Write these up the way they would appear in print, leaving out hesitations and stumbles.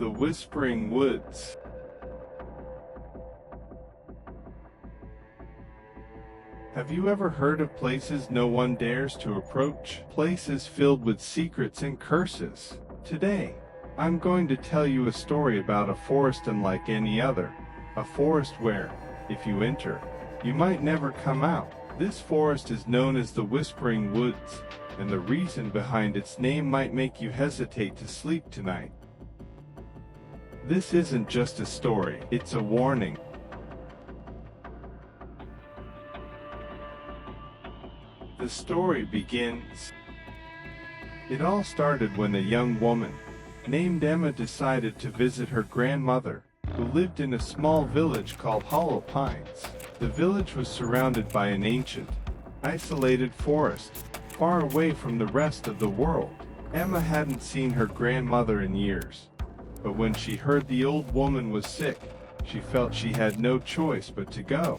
The Whispering Woods. Have you ever heard of places no one dares to approach? Places filled with secrets and curses. Today, I'm going to tell you a story about a forest unlike any other. A forest where, if you enter, you might never come out. This forest is known as the Whispering Woods, and the reason behind its name might make you hesitate to sleep tonight. This isn't just a story, it's a warning. The story begins. It all started when a young woman named Emma decided to visit her grandmother, who lived in a small village called Hollow Pines. The village was surrounded by an ancient, isolated forest, far away from the rest of the world. Emma hadn't seen her grandmother in years, but when she heard the old woman was sick, she felt she had no choice but to go.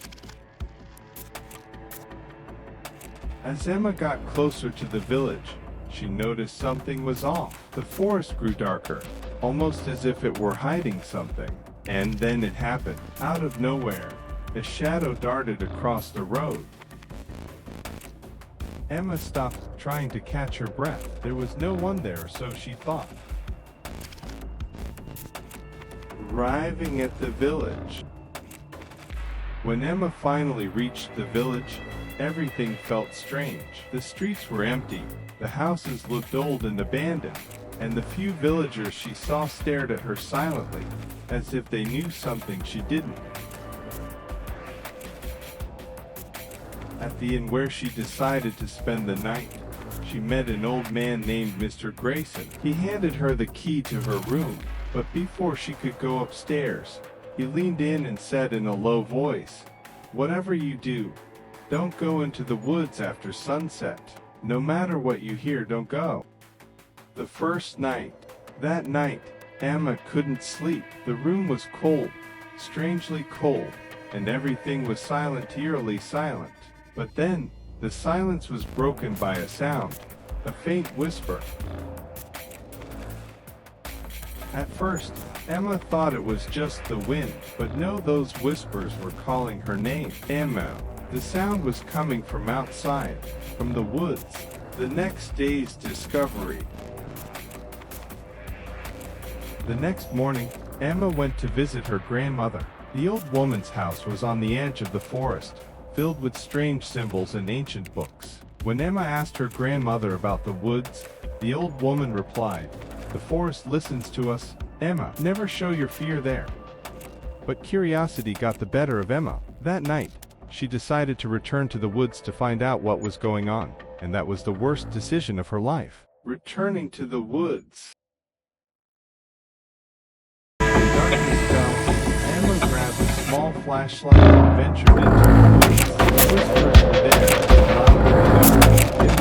As Emma got closer to the village, she noticed something was off. The forest grew darker, almost as if it were hiding something. And then it happened. Out of nowhere, a shadow darted across the road. Emma stopped, trying to catch her breath. There was no one there, so she thought. Arriving at the village. When Emma finally reached the village, everything felt strange. The streets were empty, the houses looked old and abandoned, and the few villagers she saw stared at her silently, as if they knew something she didn't. At the inn where she decided to spend the night, she met an old man named Mr. Grayson. He handed her the key to her room, but before she could go upstairs, he leaned in and said in a low voice, "Whatever you do, don't go into the woods after sunset. No matter what you hear, don't go." The first night. That night, Emma couldn't sleep. The room was cold, strangely cold, and everything was silent, eerily silent. But then, the silence was broken by a sound, a faint whisper. At first, Emma thought it was just the wind, but no, those whispers were calling her name. Emma. The sound was coming from outside, from the woods. The next day's discovery. The next morning, Emma went to visit her grandmother. The old woman's house was on the edge of the forest, filled with strange symbols and ancient books. When Emma asked her grandmother about the woods, the old woman replied, "The forest listens to us, Emma. Never show your fear there." But curiosity got the better of Emma. That night, she decided to return to the woods to find out what was going on, and that was the worst decision of her life. Returning to the woods. Darkness fell. Emma grabbed a small flashlight and ventured into the woods. The whispers were there, louder than ever. It